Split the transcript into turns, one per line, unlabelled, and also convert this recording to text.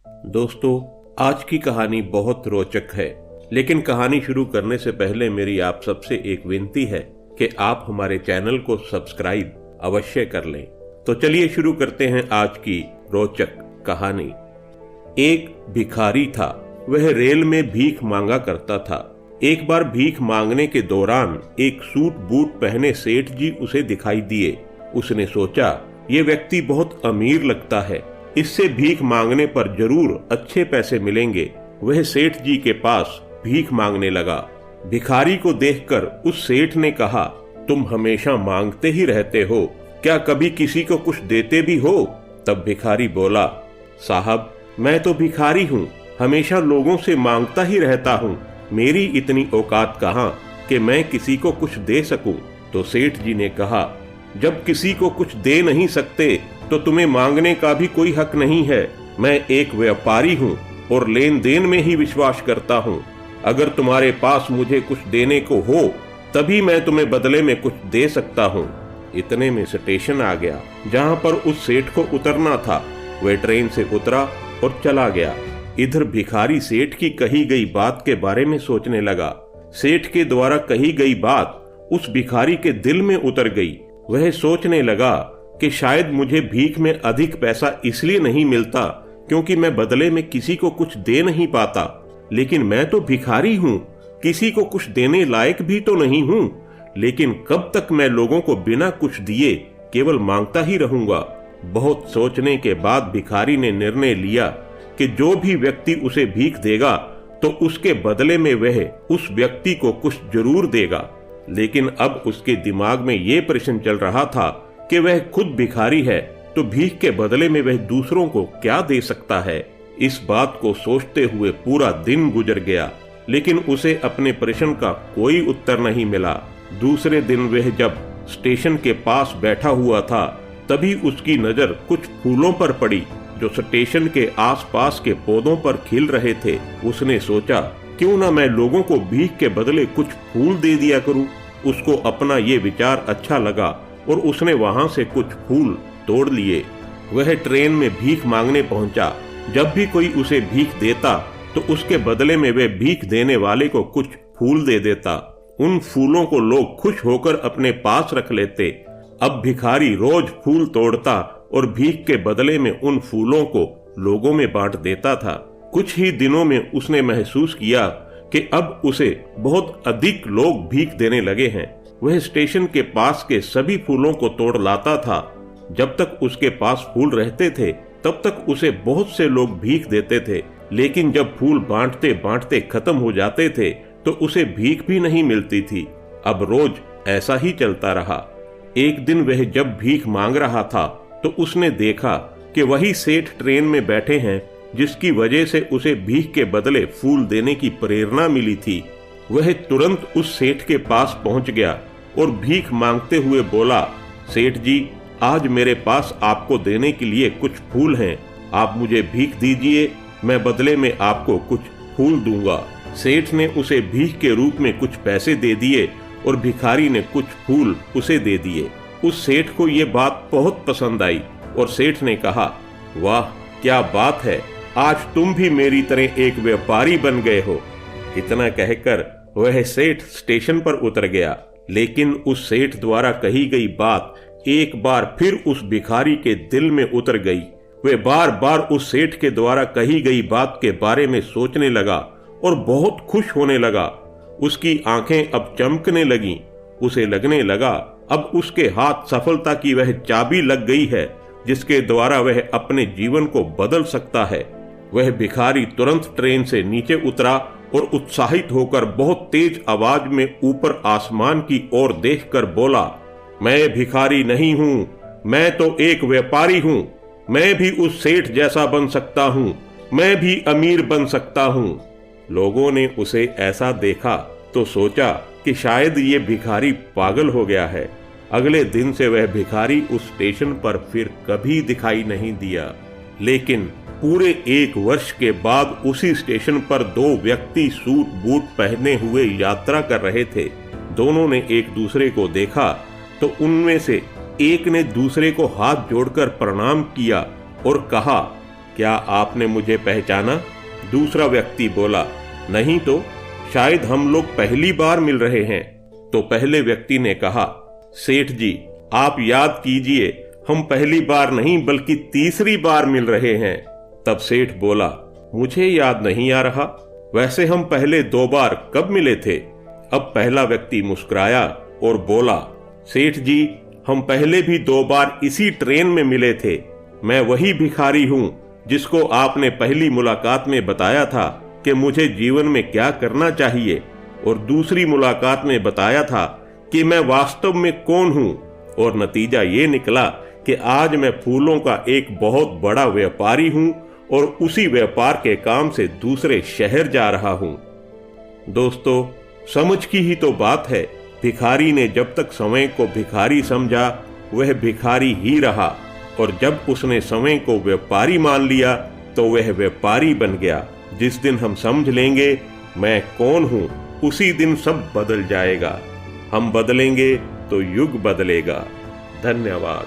दोस्तों, आज की कहानी बहुत रोचक है, लेकिन कहानी शुरू करने से पहले मेरी आप सबसे एक विनती है कि आप हमारे चैनल को सब्सक्राइब अवश्य कर लें। तो चलिए शुरू करते हैं आज की रोचक कहानी। एक भिखारी था। वह रेल में भीख मांगा करता था। एक बार भीख मांगने के दौरान एक सूट बूट पहने सेठ जी उसे दिखाई दिए। उसने सोचा, ये व्यक्ति बहुत अमीर लगता है, इससे भीख मांगने पर जरूर अच्छे पैसे मिलेंगे। वह सेठ जी के पास भीख मांगने लगा। भिखारी को देखकर उस सेठ ने कहा, तुम हमेशा मांगते ही रहते हो, क्या कभी किसी को कुछ देते भी हो? तब भिखारी बोला, साहब, मैं तो भिखारी हूँ, हमेशा लोगों से मांगता ही रहता हूँ। मेरी इतनी औकात कहाँ कि मैं किसी को कुछ दे सकूं। तो सेठ जी ने कहा, जब किसी को कुछ दे नहीं सकते तो तुम्हें मांगने का भी कोई हक नहीं है। मैं एक व्यापारी हूँ और लेन देन में ही विश्वास करता हूँ। अगर तुम्हारे पास मुझे कुछ देने को हो तभी मैं तुम्हें बदले में कुछ दे सकता हूँ। इतने में स्टेशन आ गया जहाँ पर उस सेठ को उतरना था। वह ट्रेन से उतरा और चला गया। इधर भिखारी सेठ की कही गई बात के बारे में सोचने लगा। सेठ के द्वारा कही गई बात उस भिखारी के दिल में उतर गई। वह सोचने लगा कि शायद मुझे भीख में अधिक पैसा इसलिए नहीं मिलता क्योंकि मैं बदले में किसी को कुछ दे नहीं पाता, लेकिन मैं तो भिखारी हूँ, किसी को कुछ देने लायक भी तो नहीं हूँ। लेकिन कब तक मैं लोगों को बिना कुछ दिए केवल मांगता ही रहूंगा? बहुत सोचने के बाद भिखारी ने निर्णय लिया कि जो भी व्यक्ति उसे भीख देगा तो उसके बदले में वह उस व्यक्ति को कुछ जरूर देगा। लेकिन अब उसके दिमाग में ये प्रश्न चल रहा था कि वह खुद भिखारी है तो भीख के बदले में वह दूसरों को क्या दे सकता है। इस बात को सोचते हुए पूरा दिन गुजर गया, लेकिन उसे अपने प्रश्न का कोई उत्तर नहीं मिला। दूसरे दिन वह जब स्टेशन के पास बैठा हुआ था तभी उसकी नजर कुछ फूलों पर पड़ी जो स्टेशन के आसपास के पौधों पर खिल रहे थे। उसने सोचा, क्यों ना मैं लोगों को भीख के बदले कुछ फूल दे दिया करूं। उसको अपना ये विचार अच्छा लगा और उसने वहां से कुछ फूल तोड़ लिए। वह ट्रेन में भीख मांगने पहुंचा। जब भी कोई उसे भीख देता तो उसके बदले में वह भीख देने वाले को कुछ फूल दे देता। उन फूलों को लोग खुश होकर अपने पास रख लेते। अब भिखारी रोज फूल तोड़ता और भीख के बदले में उन फूलों को लोगों में बांट देता था। कुछ ही दिनों में उसने महसूस किया कि अब उसे बहुत अधिक लोग भीख देने लगे हैं। वह स्टेशन के पास के सभी फूलों को तोड़ लाता था। जब तक उसके पास फूल रहते थे तब तक उसे बहुत से लोग भीख देते थे, लेकिन जब फूल बांटते बांटते खत्म हो जाते थे तो उसे भीख भी नहीं मिलती थी। अब रोज ऐसा ही चलता रहा। एक दिन वह जब भीख मांग रहा था तो उसने देखा कि वही सेठ ट्रेन में बैठे हैं जिसकी वजह से उसे भीख के बदले फूल देने की प्रेरणा मिली थी। वह तुरंत उस सेठ के पास पहुंच गया और भीख मांगते हुए बोला, सेठ जी, आज मेरे पास आपको देने के लिए कुछ फूल हैं, आप मुझे भीख दीजिए, मैं बदले में आपको कुछ फूल दूंगा। सेठ ने उसे भीख के रूप में कुछ पैसे दे दिए और भिखारी ने कुछ फूल उसे दे दिए। उस सेठ को ये बात बहुत पसंद आई और सेठ ने कहा, वाह, क्या बात है, आज तुम भी मेरी तरह एक व्यापारी बन गए हो। इतना कहकर वह सेठ स्टेशन पर उतर गया, लेकिन उस सेठ द्वारा कही गई बात एक बार फिर उस भिखारी के दिल में उतर गई। वह बार बार उस सेठ के द्वारा कही गई बात के बारे में सोचने लगा और बहुत खुश होने लगा। उसकी आंखें अब चमकने लगीं। उसे लगने लगा अब उसके हाथ सफलता की वह चाबी लग गई है जिसके द्वारा वह अपने जीवन को बदल सकता है। वह भिखारी तुरंत ट्रेन से नीचे उतरा और उत्साहित होकर बहुत तेज आवाज में ऊपर आसमान की ओर देखकर बोला, मैं भिखारी नहीं हूँ, मैं तो एक व्यापारी हूँ। मैं भी उस सेठ जैसा बन सकता हूँ, मैं भी अमीर बन सकता हूँ। लोगों ने उसे ऐसा देखा तो सोचा कि शायद ये भिखारी पागल हो गया है। अगले दिन से वह भिखारी उस स्टेशन पर फिर कभी दिखाई नहीं दिया। लेकिन पूरे 1 वर्ष के बाद उसी स्टेशन पर 2 व्यक्ति सूट बूट पहने हुए यात्रा कर रहे थे। दोनों ने एक दूसरे को देखा तो उनमें से एक ने दूसरे को हाथ जोड़कर प्रणाम किया और कहा, क्या आपने मुझे पहचाना? दूसरा व्यक्ति बोला, नहीं तो, शायद हम लोग पहली बार मिल रहे हैं। तो पहले व्यक्ति ने कहा, सेठ जी, आप याद कीजिए, हम पहली बार नहीं बल्कि तीसरी बार मिल रहे हैं। तब सेठ बोला, मुझे याद नहीं आ रहा, वैसे हम पहले 2 बार कब मिले थे? अब पहला व्यक्ति मुस्कुराया और बोला, सेठ जी, हम पहले भी 2 बार इसी ट्रेन में मिले थे। मैं वही भिखारी हूं जिसको आपने पहली मुलाकात में बताया था कि मुझे जीवन में क्या करना चाहिए, और दूसरी मुलाकात में बताया था कि मैं वास्तव में कौन हूं। और नतीजा ये निकला कि आज मैं फूलों का एक बहुत बड़ा व्यापारी हूं और उसी व्यापार के काम से दूसरे शहर जा रहा हूं। दोस्तों, समझ की ही तो बात है। भिखारी ने जब तक समय को भिखारी समझा वह भिखारी ही रहा, और जब उसने समय को व्यापारी मान लिया तो वह व्यापारी बन गया। जिस दिन हम समझ लेंगे मैं कौन हूं, उसी दिन सब बदल जाएगा। हम बदलेंगे तो युग बदलेगा। धन्यवाद।